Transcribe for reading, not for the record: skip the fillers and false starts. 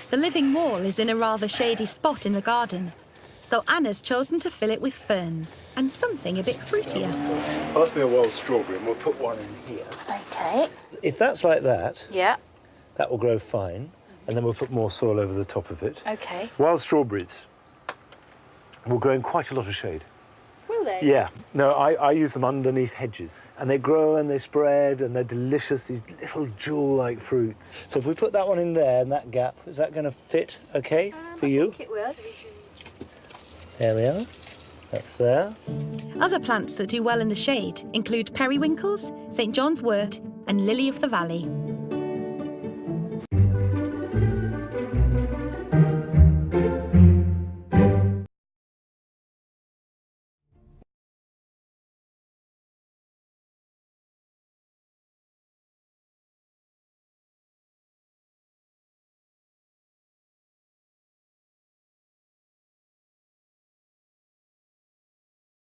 The living wall is in a rather shady spot in the garden, so Anna's chosen to fill it with ferns and something a bit fruitier. Pass me a wild strawberry and we'll put one in here. OK. If that's like that, Yeah. that will grow fine, and then we'll put more soil over the top of it. OK. Wild strawberries will grow in quite a lot of shade. Will they? Yeah. No, I use them underneath hedges, and they grow and they spread and they're delicious, these little jewel-like fruits. So if we put that one in there in that gap, is that going to fit OK for you? I think it will. There we are. That's there. Other plants that do well in the shade include periwinkles, St John's wort and lily of the valley.